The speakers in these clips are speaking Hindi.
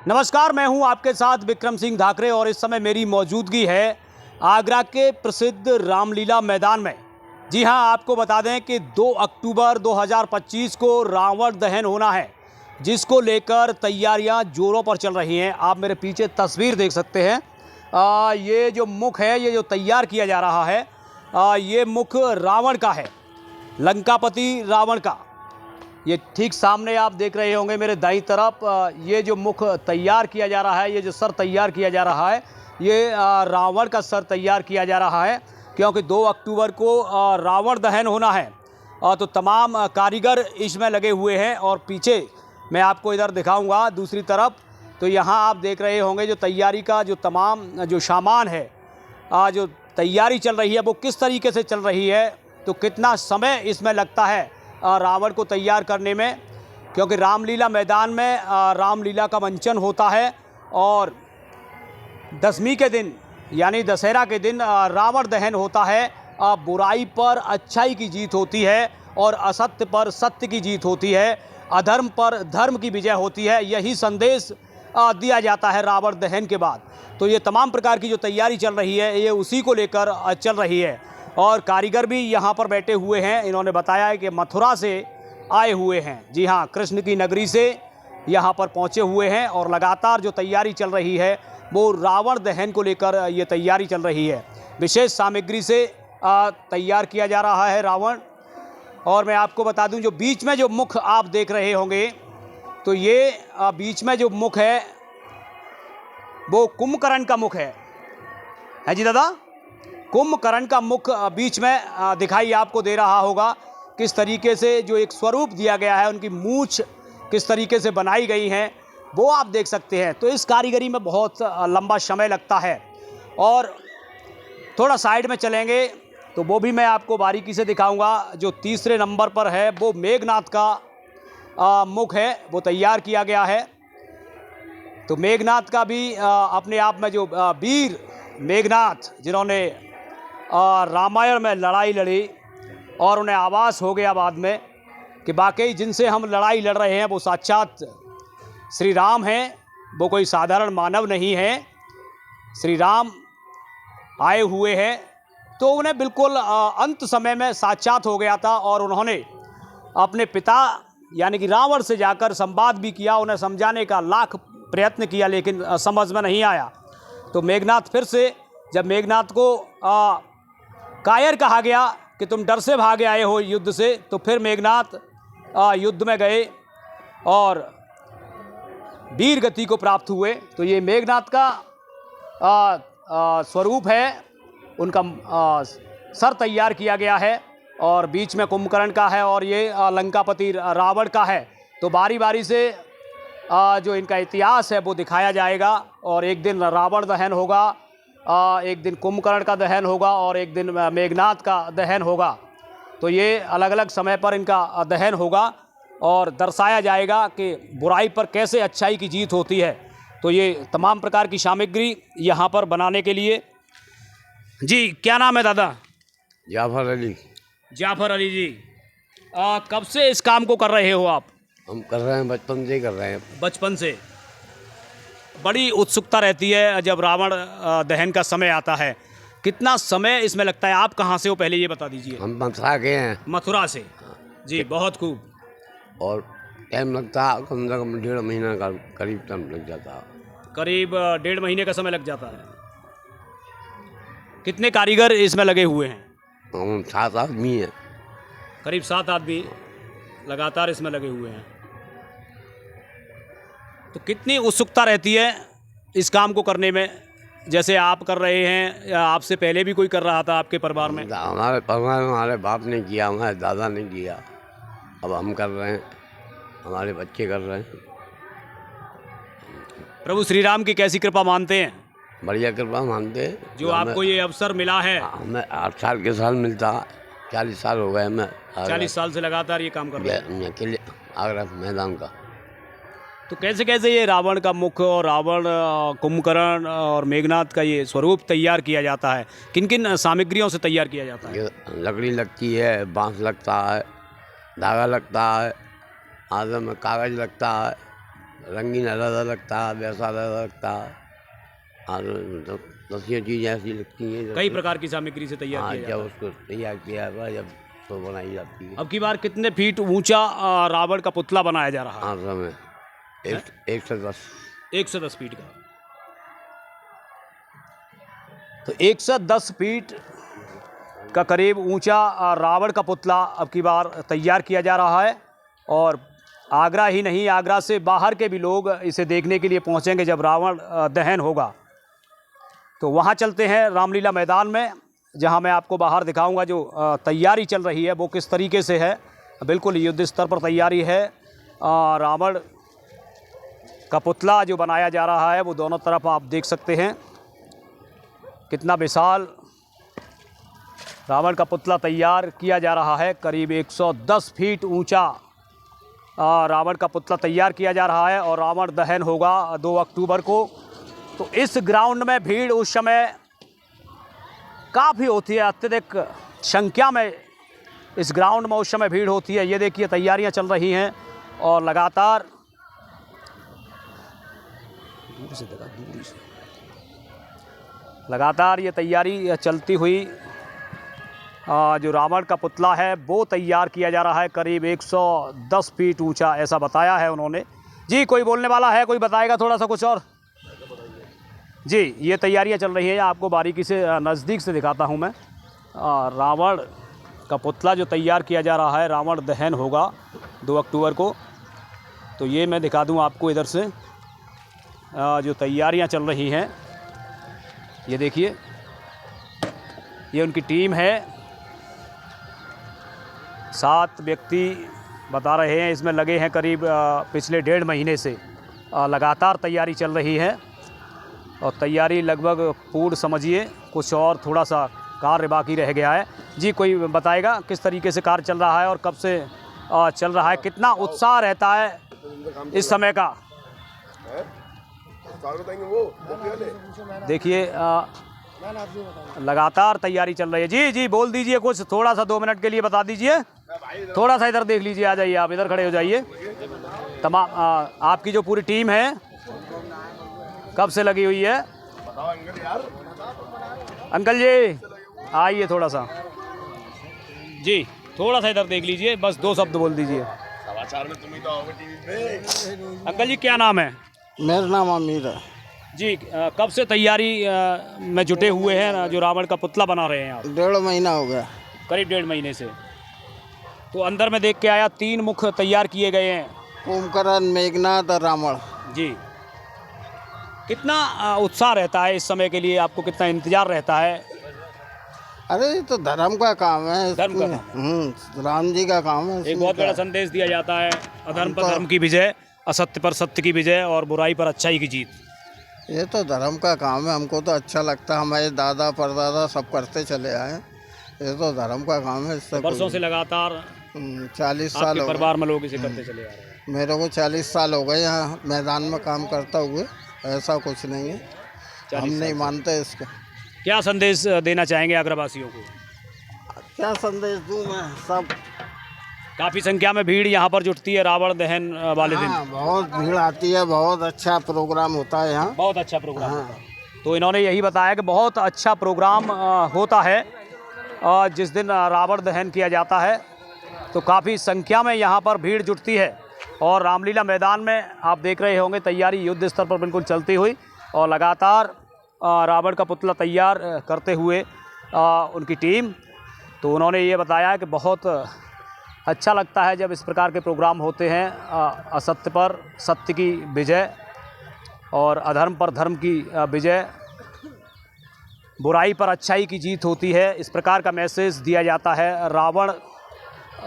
नमस्कार, मैं हूं आपके साथ विक्रम सिंह धाकरे और इस समय मेरी मौजूदगी है आगरा के प्रसिद्ध रामलीला मैदान में। जी हां, आपको बता दें कि 2 अक्टूबर 2025 को रावण दहन होना है, जिसको लेकर तैयारियां जोरों पर चल रही हैं। आप मेरे पीछे तस्वीर देख सकते हैं। ये जो मुख है, ये जो तैयार किया जा रहा है, ये मुख रावण का है, लंकापति रावण का। ये ठीक सामने आप देख रहे होंगे मेरे दाईं तरफ, ये जो मुख तैयार किया जा रहा है, ये जो सर तैयार किया जा रहा है, ये रावण का सर तैयार किया जा रहा है, क्योंकि 2 अक्टूबर को रावण दहन होना है। तो तमाम कारीगर इसमें लगे हुए हैं और पीछे मैं आपको इधर दिखाऊंगा दूसरी तरफ, तो यहाँ आप देख रहे होंगे जो तैयारी का जो तमाम जो सामान है, जो तैयारी चल रही है वो किस तरीके से चल रही है, तो कितना समय इसमें लगता है रावण को तैयार करने में। क्योंकि रामलीला मैदान में रामलीला का मंचन होता है और दशमी के दिन यानी दशहरा के दिन रावण दहन होता है। बुराई पर अच्छाई की जीत होती है और असत्य पर सत्य की जीत होती है, अधर्म पर धर्म की विजय होती है। यही संदेश दिया जाता है रावण दहन के बाद। तो ये तमाम प्रकार की जो तैयारी चल रही है, ये उसी को लेकर चल रही है। और कारीगर भी यहाँ पर बैठे हुए हैं। इन्होंने बताया है कि मथुरा से आए हुए हैं। जी हाँ, कृष्ण की नगरी से यहाँ पर पहुँचे हुए हैं और लगातार जो तैयारी चल रही है वो रावण दहन को लेकर ये तैयारी चल रही है। विशेष सामग्री से तैयार किया जा रहा है रावण। और मैं आपको बता दूं, जो बीच में जो मुख आप देख रहे होंगे, तो ये बीच में जो मुख है वो कुंभकर्ण का मुख है जी दादा? कुंभकर्ण का मुख बीच में दिखाई आपको दे रहा होगा। किस तरीके से जो एक स्वरूप दिया गया है, उनकी मूंछ किस तरीके से बनाई गई हैं, वो आप देख सकते हैं। तो इस कारीगरी में बहुत लंबा समय लगता है। और थोड़ा साइड में चलेंगे तो वो भी मैं आपको बारीकी से दिखाऊंगा। जो तीसरे नंबर पर है वो मेघनाथ का मुख है, वो तैयार किया गया है। तो मेघनाथ का भी अपने आप में जो वीर मेघनाथ, जिन्होंने रामायण में लड़ाई लड़ी और उन्हें आभास हो गया बाद में कि वाकई जिनसे हम लड़ाई लड़ रहे हैं वो साक्षात श्री राम हैं, वो कोई साधारण मानव नहीं है, श्री राम आए हुए हैं। तो उन्हें बिल्कुल अंत समय में साक्षात हो गया था और उन्होंने अपने पिता यानी कि रावण से जाकर संवाद भी किया, उन्हें समझाने का लाख प्रयत्न किया, लेकिन समझ में नहीं आया। तो मेघनाथ फिर से, जब मेघनाथ को कायर कहा गया कि तुम डर से भागे आए हो युद्ध से, तो फिर मेघनाथ युद्ध में गए और वीर गति को प्राप्त हुए। तो ये मेघनाथ का स्वरूप है, उनका सर तैयार किया गया है और बीच में कुंभकर्ण का है और ये लंकापति रावण का है। तो बारी बारी से जो इनका इतिहास है वो दिखाया जाएगा और एक दिन रावण दहन होगा, एक दिन कुंभकर्ण का दहन होगा और एक दिन मेघनाथ का दहन होगा। तो ये अलग अलग समय पर इनका दहन होगा और दर्शाया जाएगा कि बुराई पर कैसे अच्छाई की जीत होती है। तो ये तमाम प्रकार की सामग्री यहाँ पर बनाने के लिए। जी, क्या नाम है दादा? जाफर अली। जाफर अली जी, कब से इस काम को कर रहे हो आप? हम कर रहे हैं, बचपन से ही कर रहे हैं। बचपन से? बड़ी उत्सुकता रहती है जब रावण दहन का समय आता है। कितना समय इसमें लगता है? आप कहाँ से हो पहले ये बता दीजिए। हम मथुरा के हैं। मथुरा से? जी, बहुत खूब। और टाइम लगता है कम से कम 1.5 महीना का करीब टाइम लग जाता है। करीब 1.5 महीने का समय लग जाता है। कितने कारीगर इसमें लगे हुए हैं? हम 7 आदमी हैं। करीब 7 आदमी लगातार इसमें लगे हुए हैं। तो कितनी उत्सुकता रहती है इस काम को करने में? जैसे आप कर रहे हैं या आपसे पहले भी कोई कर रहा था आपके परिवार में? हमारे परिवार में हमारे बाप ने किया, हमारे दादा ने किया, अब हम कर रहे हैं, हमारे बच्चे कर रहे हैं। प्रभु श्री राम की कैसी कृपा मानते हैं? बढ़िया कृपा मानते हैं। जो आपको ये अवसर मिला है? हमें 8 साल के साल मिलता है, 40 साल हो गए हमें। 40 साल से लगातार ये काम कर रहे हैं अकेले आगरा मैदान का। तो कैसे कैसे ये रावण का मुख और रावण, कुंभकर्ण और मेघनाथ का ये स्वरूप तैयार किया जाता है? किन किन सामग्रियों से तैयार किया जाता है? लकड़ी लगती है, बांस लगता है, धागा लगता है, आगे में कागज लगता है, रंगीन अलग अलग था, वैसा अलग अलग था, और दसियों चीज़ें ऐसी लगती हैं कई प्रकार की सामग्री से तैयार हाँ, किया जब जाता उसको तैयार किया हुआ जब तो बनाई जाती है। है। अब की बार कितने फीट ऊंचा रावण का पुतला बनाया जा रहा है? हाँ समय 110। 110 फीट का। तो 110 फीट का करीब ऊंचा रावण का पुतला अब की बार तैयार किया जा रहा है, और आगरा ही नहीं, आगरा से बाहर के भी लोग इसे देखने के लिए पहुंचेंगे जब रावण दहन होगा। तो वहां चलते हैं रामलीला मैदान में, जहां मैं आपको बाहर दिखाऊंगा जो तैयारी चल रही है वो किस तरीके से है। बिल्कुल युद्ध स्तर पर तैयारी है। रावण का पुतला जो बनाया जा रहा है वो दोनों तरफ आप देख सकते हैं, कितना विशाल रावण का पुतला तैयार किया जा रहा है। करीब 110 फीट ऊंचा रावण का पुतला तैयार किया जा रहा है, और रावण दहन होगा 2 अक्टूबर को। तो इस ग्राउंड में भीड़ उस समय काफ़ी होती है, अत्यधिक संख्या में इस ग्राउंड में उस समय भीड़ होती है। ये देखिए तैयारियां चल रही हैं, और लगातार लगातार ये तैयारी चलती हुई जो रावण का पुतला है वो तैयार किया जा रहा है। करीब 110 फीट ऊंचा ऐसा बताया है उन्होंने। जी कोई बोलने वाला है, कोई बताएगा थोड़ा सा कुछ और? जी ये तैयारियां चल रही हैं, आपको बारीकी से नज़दीक से दिखाता हूं मैं। रावण का पुतला जो तैयार किया जा रहा है, रावण दहन होगा 2 अक्टूबर को। तो ये मैं दिखा दूं आपको इधर से जो तैयारियां चल रही हैं। ये देखिए, ये उनकी टीम है, 7 व्यक्ति बता रहे हैं इसमें लगे हैं। करीब पिछले 1.5 महीने से लगातार तैयारी चल रही है, और तैयारी लगभग पूर्ण समझिए, कुछ और थोड़ा सा कार्य बाकी रह गया है। जी कोई बताएगा किस तरीके से कार्य चल रहा है और कब से चल रहा है, कितना उत्साह रहता है इस समय का? देखिए लगातार तैयारी चल रही है। जी जी बोल दीजिए कुछ, थोड़ा सा 2 मिनट के लिए बता दीजिए। थोड़ा सा इधर देख लीजिए, आ जाइए आप इधर खड़े हो जाइए। तमाम आपकी जो पूरी टीम है कब से लगी हुई है? अंकल जी आइए थोड़ा सा, जी थोड़ा सा इधर देख लीजिए, बस 2 शब्द बोल दीजिए। समाचार में तुम ही तो आओगे टीवी पे। अंकल जी क्या नाम है? मेरा नाम अमीर है जी। कब से तैयारी में जुटे हुए हैं जो रावण का पुतला बना रहे हैं आप? 1.5 महीना हो गया। करीब 1.5 महीने से। तो अंदर में देख के आया 3 मुख तैयार किए गए हैं, कुंभकर्ण, मेघनाथ और रावण। जी कितना उत्साह रहता है इस समय के लिए, आपको कितना इंतजार रहता है? अरे ये तो धर्म का काम है, धर्म का काम राम जी का काम है। एक बहुत बड़ा संदेश दिया जाता है, अधर्म पर धर्म की विजय, असत्य पर सत्य की विजय, और बुराई पर अच्छाई की जीत। ये तो धर्म का काम है, हमको तो अच्छा लगता है, हमारे दादा परदादा सब करते चले आए। ये तो धर्म का काम है। इससे वर्षों से लगातार 40 साल आपके हो परिवार में लोग इसे करते चले आ रहे हैं। गए। मेरे को 40 साल हो गए यहाँ मैदान में काम करता हुए, ऐसा कुछ नहीं है, हम नहीं मानते इसको। क्या संदेश देना चाहेंगे आगरावासियों को? क्या संदेश दूँ मैं? सब काफ़ी संख्या में भीड़ यहाँ पर जुटती है रावण दहन वाले दिन। हाँ, बहुत भीड़ आती है, बहुत अच्छा प्रोग्राम होता है यहाँ। बहुत अच्छा प्रोग्राम होता है। तो इन्होंने यही बताया कि बहुत अच्छा प्रोग्राम होता है जिस दिन रावण दहन किया जाता है। तो काफ़ी संख्या में यहाँ पर भीड़ जुटती है, और रामलीला मैदान में आप देख रहे होंगे तैयारी युद्ध स्तर पर बिल्कुल चलती हुई, और लगातार रावण का पुतला तैयार करते हुए उनकी टीम। तो उन्होंने ये बताया कि बहुत अच्छा लगता है जब इस प्रकार के प्रोग्राम होते हैं, असत्य पर सत्य की विजय और अधर्म पर धर्म की विजय, बुराई पर अच्छाई की जीत होती है। इस प्रकार का मैसेज दिया जाता है रावण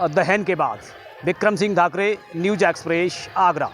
दहन के बाद। Vikram Singh Dhakre, news express, Agra.